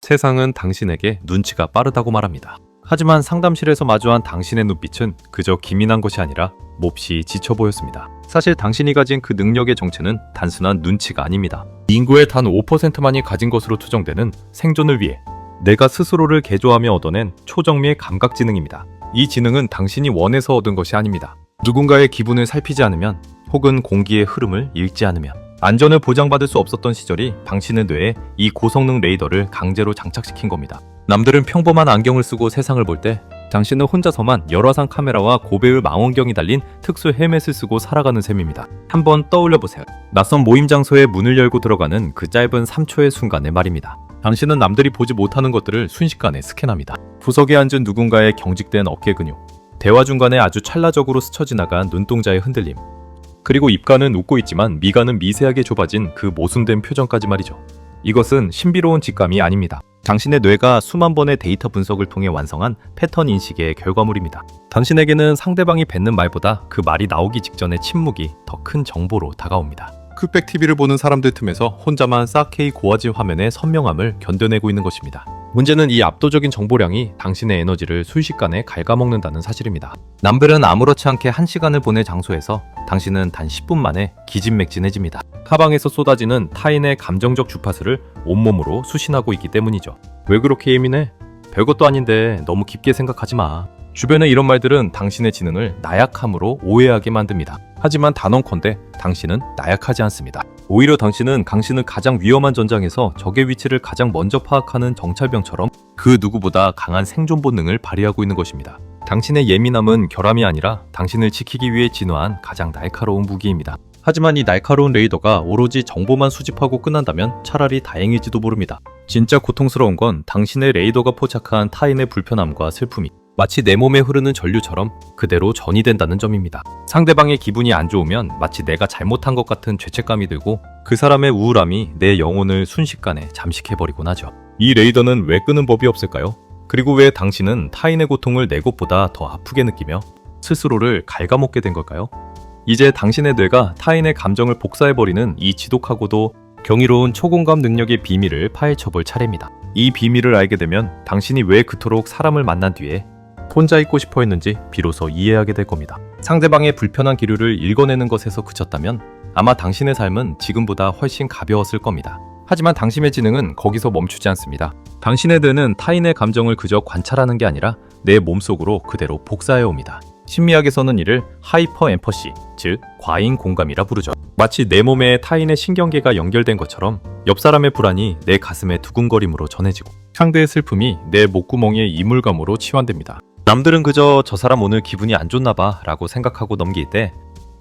세상은 당신에게 눈치가 빠르다고 말합니다. 하지만 상담실에서 마주한 당신의 눈빛은 그저 기민한 것이 아니라 몹시 지쳐 보였습니다. 사실 당신이 가진 그 능력의 정체는 단순한 눈치가 아닙니다. 인구의 단 5%만이 가진 것으로 추정되는 생존을 위해 내가 스스로를 개조하며 얻어낸 초정밀 감각 지능입니다. 이 지능은 당신이 원해서 얻은 것이 아닙니다. 누군가의 기분을 살피지 않으면, 혹은 공기의 흐름을 읽지 않으면, 안전을 보장받을 수 없었던 시절이 당신의 뇌에 이 고성능 레이더를 강제로 장착시킨 겁니다. 남들은 평범한 안경을 쓰고 세상을 볼 때 당신은 혼자서만 열화상 카메라와 고배율 망원경이 달린 특수 헬멧을 쓰고 살아가는 셈입니다. 한번 떠올려보세요. 낯선 모임 장소에 문을 열고 들어가는 그 짧은 3초의 순간의 말입니다. 당신은 남들이 보지 못하는 것들을 순식간에 스캔합니다. 구석에 앉은 누군가의 경직된 어깨 근육, 대화 중간에 아주 찰나적으로 스쳐 지나간 눈동자의 흔들림, 그리고 입가는 웃고 있지만 미간은 미세하게 좁아진 그 모순된 표정까지 말이죠. 이것은 신비로운 직감이 아닙니다. 당신의 뇌가 수만 번의 데이터 분석을 통해 완성한 패턴 인식의 결과물입니다. 당신에게는 상대방이 뱉는 말보다 그 말이 나오기 직전의 침묵이 더 큰 정보로 다가옵니다. 흑백 TV를 보는 사람들 틈에서 혼자만 4K 고화질 화면의 선명함을 견뎌내고 있는 것입니다. 문제는 이 압도적인 정보량이 당신의 에너지를 순식간에 갉아먹는다는 사실입니다. 남들은 아무렇지 않게 1시간을 보낼 장소에서 당신은 단 10분 만에 기진맥진해집니다. 하방에서 쏟아지는 타인의 감정적 주파수를 온몸으로 수신하고 있기 때문이죠. 왜 그렇게 예민해? 별것도 아닌데 너무 깊게 생각하지 마. 주변의 이런 말들은 당신의 지능을 나약함으로 오해하게 만듭니다. 하지만 단언컨대 당신은 나약하지 않습니다. 오히려 당신은 가장 위험한 전장에서 적의 위치를 가장 먼저 파악하는 정찰병처럼 그 누구보다 강한 생존 본능을 발휘하고 있는 것입니다. 당신의 예민함은 결함이 아니라 당신을 지키기 위해 진화한 가장 날카로운 무기입니다. 하지만 이 날카로운 레이더가 오로지 정보만 수집하고 끝난다면 차라리 다행일지도 모릅니다. 진짜 고통스러운 건 당신의 레이더가 포착한 타인의 불편함과 슬픔이 마치 내 몸에 흐르는 전류처럼 그대로 전이된다는 점입니다. 상대방의 기분이 안 좋으면 마치 내가 잘못한 것 같은 죄책감이 들고 그 사람의 우울함이 내 영혼을 순식간에 잠식해버리곤 하죠. 이 레이더는 왜 끄는 법이 없을까요? 그리고 왜 당신은 타인의 고통을 내 것보다 더 아프게 느끼며 스스로를 갉아먹게 된 걸까요? 이제 당신의 뇌가 타인의 감정을 복사해버리는 이 지독하고도 경이로운 초공감 능력의 비밀을 파헤쳐볼 차례입니다. 이 비밀을 알게 되면 당신이 왜 그토록 사람을 만난 뒤에 혼자 있고 싶어 했는지 비로소 이해하게 될 겁니다. 상대방의 불편한 기류를 읽어내는 것에서 그쳤다면 아마 당신의 삶은 지금보다 훨씬 가벼웠을 겁니다. 하지만 당신의 지능은 거기서 멈추지 않습니다. 당신의 뇌는 타인의 감정을 그저 관찰하는 게 아니라 내 몸속으로 그대로 복사해 옵니다. 심리학에서는 이를 하이퍼 엠퍼시, 즉 과잉 공감이라 부르죠. 마치 내 몸에 타인의 신경계가 연결된 것처럼 옆 사람의 불안이 내 가슴에 두근거림으로 전해지고 상대의 슬픔이 내 목구멍의 이물감으로 치환됩니다. 남들은 그저 저 사람 오늘 기분이 안 좋나 봐 라고 생각하고 넘길 때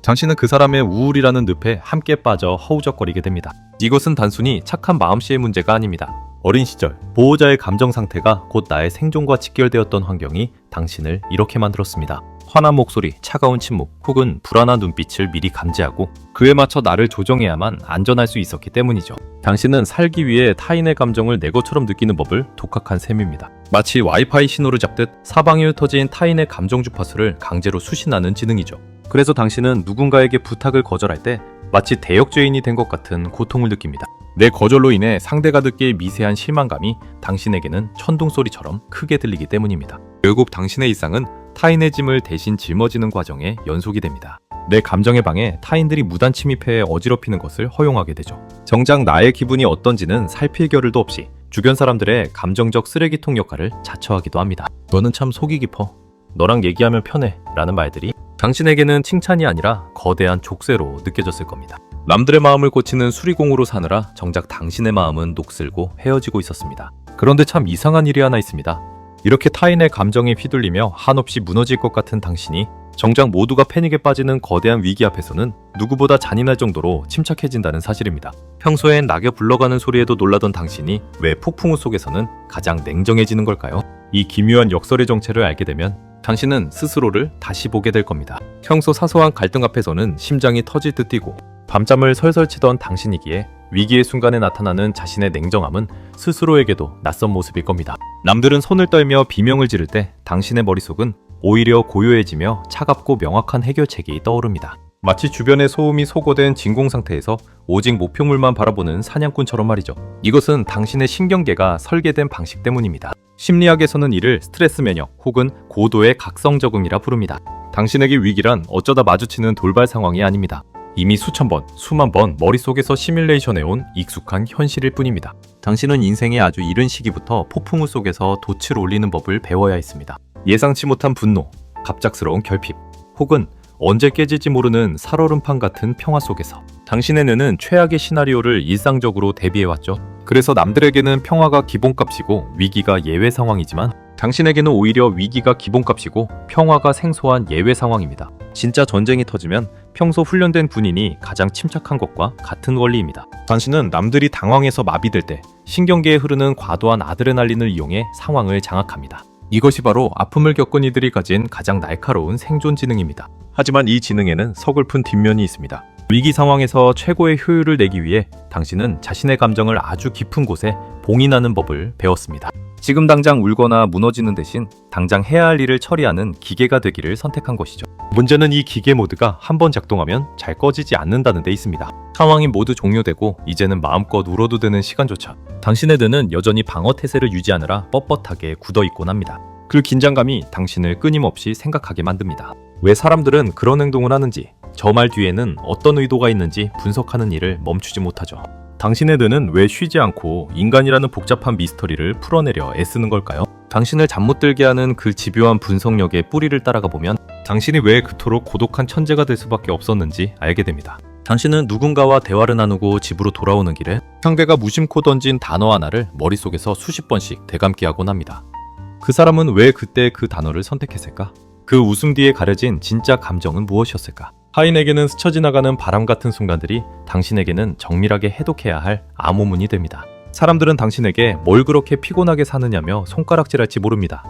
당신은 그 사람의 우울이라는 늪에 함께 빠져 허우적거리게 됩니다. 이것은 단순히 착한 마음씨의 문제가 아닙니다. 어린 시절 보호자의 감정 상태가 곧 나의 생존과 직결되었던 환경이 당신을 이렇게 만들었습니다. 화난 목소리, 차가운 침묵, 혹은 불안한 눈빛을 미리 감지하고 그에 맞춰 나를 조정해야만 안전할 수 있었기 때문이죠. 당신은 살기 위해 타인의 감정을 내 것처럼 느끼는 법을 독학한 셈입니다. 마치 와이파이 신호를 잡듯 사방에 흩어진 타인의 감정 주파수를 강제로 수신하는 지능이죠. 그래서 당신은 누군가에게 부탁을 거절할 때 마치 대역죄인이 된 것 같은 고통을 느낍니다. 내 거절로 인해 상대가 듣기에 미세한 실망감이 당신에게는 천둥소리처럼 크게 들리기 때문입니다. 결국 당신의 일상은 타인의 짐을 대신 짊어지는 과정의 연속이 됩니다. 내 감정의 방에 타인들이 무단 침입해 어지럽히는 것을 허용하게 되죠. 정작 나의 기분이 어떤지는 살필 겨를도 없이 주변 사람들의 감정적 쓰레기통 역할을 자처하기도 합니다. 너는 참 속이 깊어. 너랑 얘기하면 편해. 라는 말들이 당신에게는 칭찬이 아니라 거대한 족쇄로 느껴졌을 겁니다. 남들의 마음을 고치는 수리공으로 사느라 정작 당신의 마음은 녹슬고 헤어지고 있었습니다. 그런데 참 이상한 일이 하나 있습니다. 이렇게 타인의 감정에 휘둘리며 한없이 무너질 것 같은 당신이 정작 모두가 패닉에 빠지는 거대한 위기 앞에서는 누구보다 잔인할 정도로 침착해진다는 사실입니다. 평소엔 낙엽 굴러가는 소리에도 놀라던 당신이 왜 폭풍우 속에서는 가장 냉정해지는 걸까요? 이 기묘한 역설의 정체를 알게 되면 당신은 스스로를 다시 보게 될 겁니다. 평소 사소한 갈등 앞에서는 심장이 터질 듯 뛰고 밤잠을 설설 치던 당신이기에 위기의 순간에 나타나는 자신의 냉정함은 스스로에게도 낯선 모습일 겁니다. 남들은 손을 떨며 비명을 지를 때 당신의 머릿속은 오히려 고요해지며 차갑고 명확한 해결책이 떠오릅니다. 마치 주변의 소음이 소거된 진공 상태에서 오직 목표물만 바라보는 사냥꾼처럼 말이죠. 이것은 당신의 신경계가 설계된 방식 때문입니다. 심리학에서는 이를 스트레스 면역 혹은 고도의 각성 적응이라 부릅니다. 당신에게 위기란 어쩌다 마주치는 돌발 상황이 아닙니다. 이미 수천 번, 수만 번 머릿속에서 시뮬레이션해온 익숙한 현실일 뿐입니다. 당신은 인생의 아주 이른 시기부터 폭풍우 속에서 돛을 올리는 법을 배워야 했습니다. 예상치 못한 분노, 갑작스러운 결핍, 혹은 언제 깨질지 모르는 살얼음판 같은 평화 속에서 당신의 뇌는 최악의 시나리오를 일상적으로 대비해왔죠. 그래서 남들에게는 평화가 기본값이고 위기가 예외 상황이지만 당신에게는 오히려 위기가 기본값이고 평화가 생소한 예외 상황입니다. 진짜 전쟁이 터지면 평소 훈련된 군인이 가장 침착한 것과 같은 원리입니다. 당신은 남들이 당황해서 마비될 때 신경계에 흐르는 과도한 아드레날린을 이용해 상황을 장악합니다. 이것이 바로 아픔을 겪은 이들이 가진 가장 날카로운 생존 지능입니다. 하지만 이 지능에는 서글픈 뒷면이 있습니다. 위기 상황에서 최고의 효율을 내기 위해 당신은 자신의 감정을 아주 깊은 곳에 봉인하는 법을 배웠습니다. 지금 당장 울거나 무너지는 대신 당장 해야 할 일을 처리하는 기계가 되기를 선택한 것이죠. 문제는 이 기계 모드가 한번 작동하면 잘 꺼지지 않는다는 데 있습니다. 상황이 모두 종료되고 이제는 마음껏 울어도 되는 시간조차 당신의 뇌는 여전히 방어 태세를 유지하느라 뻣뻣하게 굳어있곤 합니다. 그 긴장감이 당신을 끊임없이 생각하게 만듭니다. 왜 사람들은 그런 행동을 하는지, 저 말 뒤에는 어떤 의도가 있는지 분석하는 일을 멈추지 못하죠. 당신의 뇌는 왜 쉬지 않고 인간이라는 복잡한 미스터리를 풀어내려 애쓰는 걸까요? 당신을 잠 못 들게 하는 그 집요한 분석력의 뿌리를 따라가 보면 당신이 왜 그토록 고독한 천재가 될 수밖에 없었는지 알게 됩니다. 당신은 누군가와 대화를 나누고 집으로 돌아오는 길에 상대가 무심코 던진 단어 하나를 머릿속에서 수십 번씩 되감기 하곤 합니다. 그 사람은 왜 그때 그 단어를 선택했을까? 그 웃음 뒤에 가려진 진짜 감정은 무엇이었을까? 타인에게는 스쳐 지나가는 바람 같은 순간들이 당신에게는 정밀하게 해독해야 할 암호문이 됩니다. 사람들은 당신에게 뭘 그렇게 피곤하게 사느냐며 손가락질할지 모릅니다.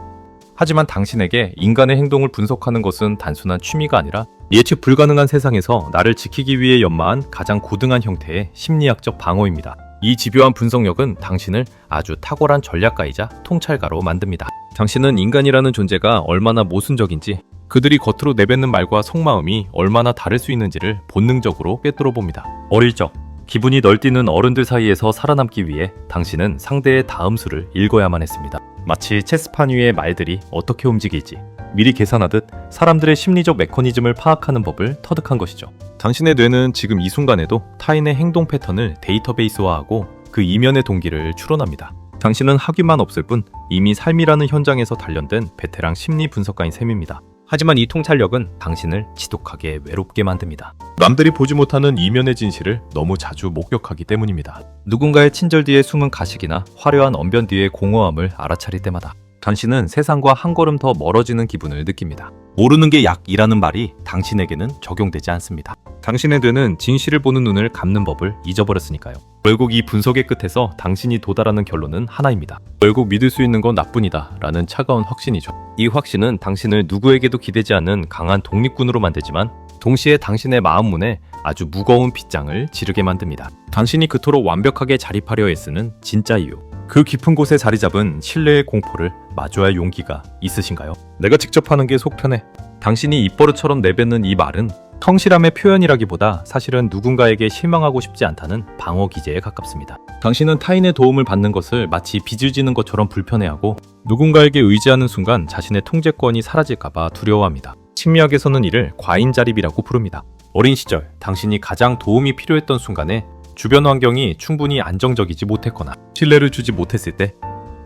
하지만 당신에게 인간의 행동을 분석하는 것은 단순한 취미가 아니라 예측 불가능한 세상에서 나를 지키기 위해 연마한 가장 고등한 형태의 심리학적 방어입니다. 이 집요한 분석력은 당신을 아주 탁월한 전략가이자 통찰가로 만듭니다. 당신은 인간이라는 존재가 얼마나 모순적인지, 그들이 겉으로 내뱉는 말과 속마음이 얼마나 다를 수 있는지를 본능적으로 꿰뚫어 봅니다. 어릴 적, 기분이 널뛰는 어른들 사이에서 살아남기 위해 당신은 상대의 다음 수를 읽어야만 했습니다. 마치 체스판 위의 말들이 어떻게 움직일지 미리 계산하듯 사람들의 심리적 메커니즘을 파악하는 법을 터득한 것이죠. 당신의 뇌는 지금 이 순간에도 타인의 행동 패턴을 데이터베이스화하고 그 이면의 동기를 추론합니다. 당신은 학위만 없을 뿐 이미 삶이라는 현장에서 단련된 베테랑 심리 분석가인 셈입니다. 하지만 이 통찰력은 당신을 지독하게 외롭게 만듭니다. 남들이 보지 못하는 이면의 진실을 너무 자주 목격하기 때문입니다. 누군가의 친절 뒤에 숨은 가식이나 화려한 언변 뒤의 공허함을 알아차릴 때마다 당신은 세상과 한 걸음 더 멀어지는 기분을 느낍니다. 모르는 게 약이라는 말이 당신에게는 적용되지 않습니다. 당신의 뇌는 진실을 보는 눈을 감는 법을 잊어버렸으니까요. 결국 이 분석의 끝에서 당신이 도달하는 결론은 하나입니다. 결국 믿을 수 있는 건 나뿐이다 라는 차가운 확신이죠. 이 확신은 당신을 누구에게도 기대지 않는 강한 독립군으로 만들지만 동시에 당신의 마음문에 아주 무거운 빗장을 지르게 만듭니다. 당신이 그토록 완벽하게 자립하려 애쓰는 진짜 이유, 그 깊은 곳에 자리 잡은 신뢰의 공포를 마주할 용기가 있으신가요? 내가 직접 하는 게 속 편해. 당신이 입버릇처럼 내뱉는 이 말은 성실함의 표현이라기보다 사실은 누군가에게 실망하고 싶지 않다는 방어 기제에 가깝습니다. 당신은 타인의 도움을 받는 것을 마치 빚을 지는 것처럼 불편해하고 누군가에게 의지하는 순간 자신의 통제권이 사라질까봐 두려워합니다. 심리학에서는 이를 과잉자립이라고 부릅니다. 어린 시절 당신이 가장 도움이 필요했던 순간에 주변 환경이 충분히 안정적이지 못했거나 신뢰를 주지 못했을 때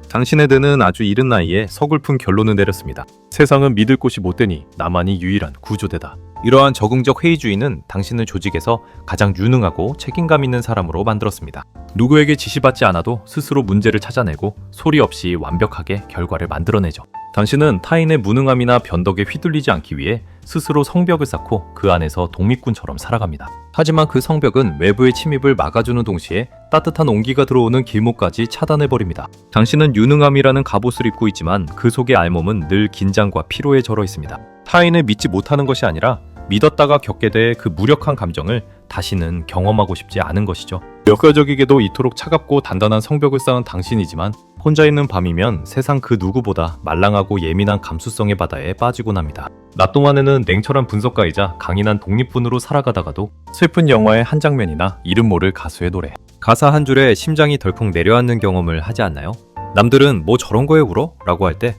당신의 뇌는 아주 이른 나이에 서글픈 결론을 내렸습니다. 세상은 믿을 곳이 못 되니 나만이 유일한 구조대다. 이러한 적응적 회의주의는 당신을 조직에서 가장 유능하고 책임감 있는 사람으로 만들었습니다. 누구에게 지시받지 않아도 스스로 문제를 찾아내고 소리 없이 완벽하게 결과를 만들어내죠. 당신은 타인의 무능함이나 변덕에 휘둘리지 않기 위해 스스로 성벽을 쌓고 그 안에서 독립군처럼 살아갑니다. 하지만 그 성벽은 외부의 침입을 막아주는 동시에 따뜻한 온기가 들어오는 길목까지 차단해버립니다. 당신은 유능함이라는 갑옷을 입고 있지만 그 속의 알몸은 늘 긴장과 피로에 절어 있습니다. 타인을 믿지 못하는 것이 아니라 믿었다가 겪게 될 그 무력한 감정을 다시는 경험하고 싶지 않은 것이죠. 역설적이게도 이토록 차갑고 단단한 성벽을 쌓은 당신이지만 혼자 있는 밤이면 세상 그 누구보다 말랑하고 예민한 감수성의 바다에 빠지곤 합니다. 낮 동안에는 냉철한 분석가이자 강인한 독립분으로 살아가다가도 슬픈 영화의 한 장면이나 이름 모를 가수의 노래, 가사 한 줄에 심장이 덜컥 내려앉는 경험을 하지 않나요? 남들은 뭐 저런 거에 울어? 라고 할 때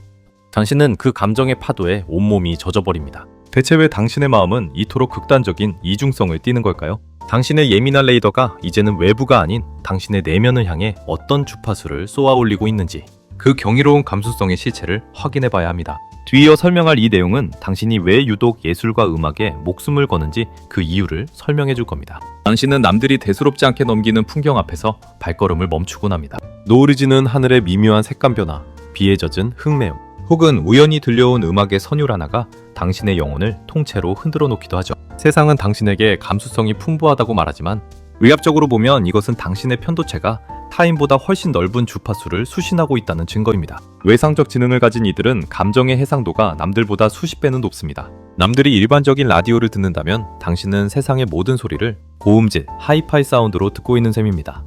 당신은 그 감정의 파도에 온몸이 젖어버립니다. 대체 왜 당신의 마음은 이토록 극단적인 이중성을 띠는 걸까요? 당신의 예민한 레이더가 이제는 외부가 아닌 당신의 내면을 향해 어떤 주파수를 쏘아 올리고 있는지 그 경이로운 감수성의 실체를 확인해 봐야 합니다. 뒤이어 설명할 이 내용은 당신이 왜 유독 예술과 음악에 목숨을 거는지 그 이유를 설명해 줄 겁니다. 당신은 남들이 대수롭지 않게 넘기는 풍경 앞에서 발걸음을 멈추곤 합니다. 노을지는 하늘의 미묘한 색감 변화, 비에 젖은 흙내음, 혹은 우연히 들려온 음악의 선율 하나가 당신의 영혼을 통째로 흔들어 놓기도 하죠. 세상은 당신에게 감수성이 풍부하다고 말하지만 의학적으로 보면 이것은 당신의 편도체가 타인보다 훨씬 넓은 주파수를 수신하고 있다는 증거입니다. 외상적 지능을 가진 이들은 감정의 해상도가 남들보다 수십 배는 높습니다. 남들이 일반적인 라디오를 듣는다면 당신은 세상의 모든 소리를 고음질, 하이파이 사운드로 듣고 있는 셈입니다.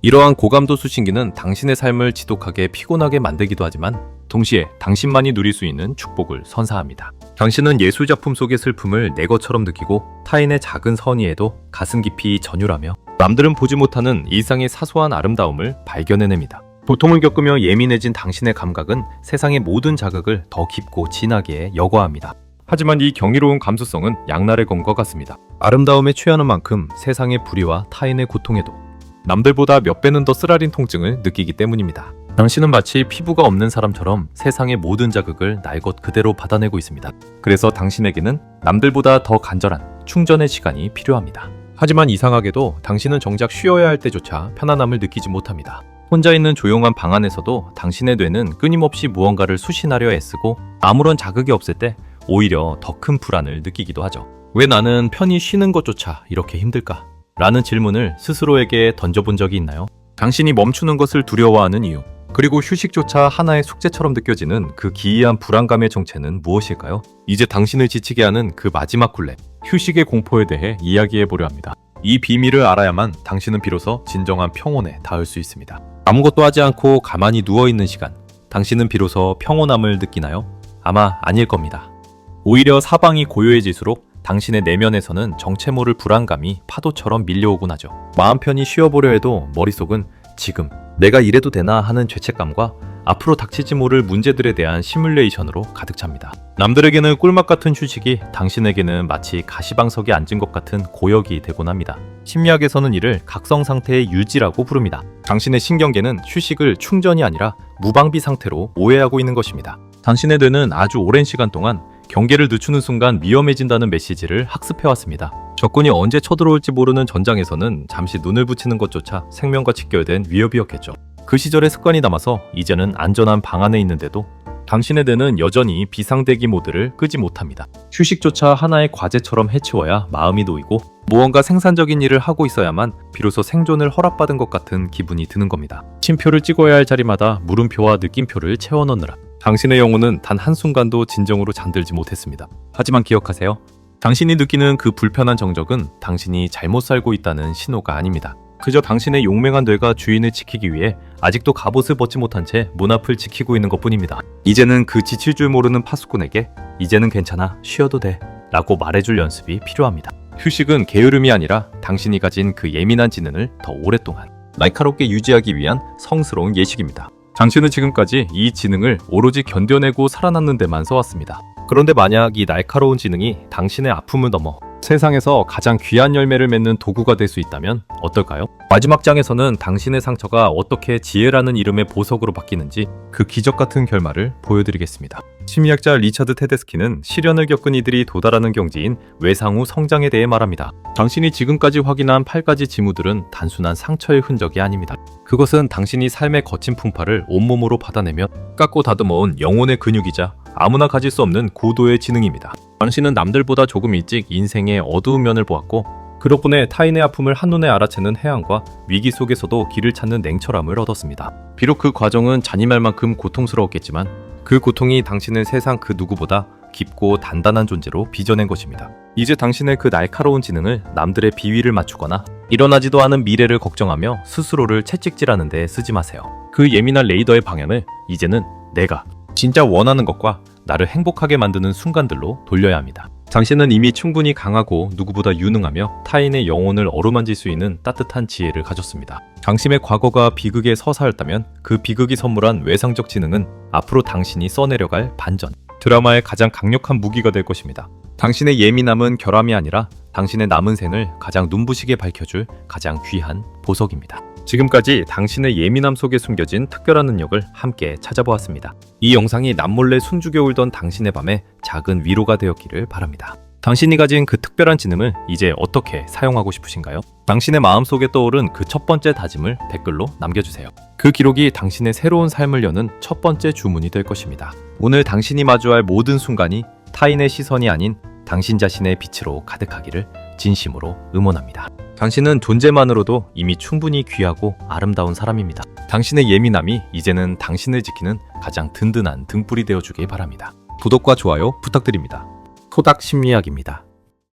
이러한 고감도 수신기는 당신의 삶을 지독하게 피곤하게 만들기도 하지만 동시에 당신만이 누릴 수 있는 축복을 선사합니다. 당신은 예술작품 속의 슬픔을 내 것처럼 느끼고 타인의 작은 선의에도 가슴 깊이 전율하며 남들은 보지 못하는 일상의 사소한 아름다움을 발견해냅니다. 고통을 겪으며 예민해진 당신의 감각은 세상의 모든 자극을 더 깊고 진하게 여과합니다. 하지만 이 경이로운 감수성은 양날의 검과 같습니다. 아름다움에 취하는 만큼 세상의 불의와 타인의 고통에도 남들보다 몇 배는 더 쓰라린 통증을 느끼기 때문입니다. 당신은 마치 피부가 없는 사람처럼 세상의 모든 자극을 날 것 그대로 받아내고 있습니다. 그래서 당신에게는 남들보다 더 간절한 충전의 시간이 필요합니다. 하지만 이상하게도 당신은 정작 쉬어야 할 때조차 편안함을 느끼지 못합니다. 혼자 있는 조용한 방 안에서도 당신의 뇌는 끊임없이 무언가를 수신하려 애쓰고 아무런 자극이 없을 때 오히려 더 큰 불안을 느끼기도 하죠. 왜 나는 편히 쉬는 것조차 이렇게 힘들까? 라는 질문을 스스로에게 던져본 적이 있나요? 당신이 멈추는 것을 두려워하는 이유, 그리고 휴식조차 하나의 숙제처럼 느껴지는 그 기이한 불안감의 정체는 무엇일까요? 이제 당신을 지치게 하는 그 마지막 굴레, 휴식의 공포에 대해 이야기해보려 합니다. 이 비밀을 알아야만 당신은 비로소 진정한 평온에 닿을 수 있습니다. 아무것도 하지 않고 가만히 누워있는 시간, 당신은 비로소 평온함을 느끼나요? 아마 아닐 겁니다. 오히려 사방이 고요해질수록 당신의 내면에서는 정체 모를 불안감이 파도처럼 밀려오곤 하죠. 마음 편히 쉬어보려 해도 머릿속은 지금 내가 이래도 되나 하는 죄책감과 앞으로 닥칠지 모를 문제들에 대한 시뮬레이션으로 가득 찹니다. 남들에게는 꿀맛 같은 휴식이 당신에게는 마치 가시방석에 앉은 것 같은 고역이 되곤 합니다. 심리학에서는 이를 각성 상태의 유지라고 부릅니다. 당신의 신경계는 휴식을 충전이 아니라 무방비 상태로 오해하고 있는 것입니다. 당신의 뇌는 아주 오랜 시간 동안 경계를 늦추는 순간 위험해진다는 메시지를 학습해왔습니다. 적군이 언제 쳐들어올지 모르는 전장에서는 잠시 눈을 붙이는 것조차 생명과 직결된 위협이었겠죠. 그 시절의 습관이 남아서 이제는 안전한 방 안에 있는데도 당신의 뇌는 여전히 비상대기 모드를 끄지 못합니다. 휴식조차 하나의 과제처럼 해치워야 마음이 놓이고 무언가 생산적인 일을 하고 있어야만 비로소 생존을 허락받은 것 같은 기분이 드는 겁니다. 침표를 찍어야 할 자리마다 물음표와 느낌표를 채워넣느라 당신의 영혼은 단 한순간도 진정으로 잠들지 못했습니다. 하지만 기억하세요. 당신이 느끼는 그 불편한 정적은 당신이 잘못 살고 있다는 신호가 아닙니다. 그저 당신의 용맹한 뇌가 주인을 지키기 위해 아직도 갑옷을 벗지 못한 채 문 앞을 지키고 있는 것뿐입니다. 이제는 그 지칠 줄 모르는 파수꾼에게 이제는 괜찮아, 쉬어도 돼 라고 말해줄 연습이 필요합니다. 휴식은 게으름이 아니라 당신이 가진 그 예민한 지능을 더 오랫동안 날카롭게 유지하기 위한 성스러운 예식입니다. 당신은 지금까지 이 지능을 오로지 견뎌내고 살아남는 데만 써왔습니다. 그런데 만약 이 날카로운 지능이 당신의 아픔을 넘어 세상에서 가장 귀한 열매를 맺는 도구가 될 수 있다면 어떨까요? 마지막 장에서는 당신의 상처가 어떻게 지혜라는 이름의 보석으로 바뀌는지 그 기적 같은 결말을 보여드리겠습니다. 심리학자 리차드 테데스키는 시련을 겪은 이들이 도달하는 경지인 외상 후 성장에 대해 말합니다. 당신이 지금까지 확인한 8가지 징후들은 단순한 상처의 흔적이 아닙니다. 그것은 당신이 삶의 거친 풍파를 온몸으로 받아내며 깎고 다듬어온 영혼의 근육이자 아무나 가질 수 없는 고도의 지능입니다. 당신은 남들보다 조금 일찍 인생의 어두운 면을 보았고 그 덕분에 타인의 아픔을 한눈에 알아채는 해안과 위기 속에서도 길을 찾는 냉철함을 얻었습니다. 비록 그 과정은 잔인할 만큼 고통스러웠겠지만 그 고통이 당신을 세상 그 누구보다 깊고 단단한 존재로 빚어낸 것입니다. 이제 당신의 그 날카로운 지능을 남들의 비위를 맞추거나 일어나지도 않은 미래를 걱정하며 스스로를 채찍질하는 데 쓰지 마세요. 그 예민한 레이더의 방향을 이제는 내가 진짜 원하는 것과 나를 행복하게 만드는 순간들로 돌려야 합니다. 당신은 이미 충분히 강하고 누구보다 유능하며 타인의 영혼을 어루만질 수 있는 따뜻한 지혜를 가졌습니다. 당신의 과거가 비극의 서사였다면 그 비극이 선물한 외상적 지능은 앞으로 당신이 써내려갈 반전, 드라마의 가장 강력한 무기가 될 것입니다. 당신의 예민함은 결함이 아니라 당신의 남은 생을 가장 눈부시게 밝혀줄 가장 귀한 보석입니다. 지금까지 당신의 예민함 속에 숨겨진 특별한 능력을 함께 찾아보았습니다. 이 영상이 남몰래 숨죽여 울던 당신의 밤에 작은 위로가 되었기를 바랍니다. 당신이 가진 그 특별한 지능을 이제 어떻게 사용하고 싶으신가요? 당신의 마음속에 떠오른 그 첫 번째 다짐을 댓글로 남겨주세요. 그 기록이 당신의 새로운 삶을 여는 첫 번째 주문이 될 것입니다. 오늘 당신이 마주할 모든 순간이 타인의 시선이 아닌 당신 자신의 빛으로 가득하기를 진심으로 응원합니다. 당신은 존재만으로도 이미 충분히 귀하고 아름다운 사람입니다. 당신의 예민함이 이제는 당신을 지키는 가장 든든한 등불이 되어주길 바랍니다. 구독과 좋아요 부탁드립니다. 토닥 심리학입니다.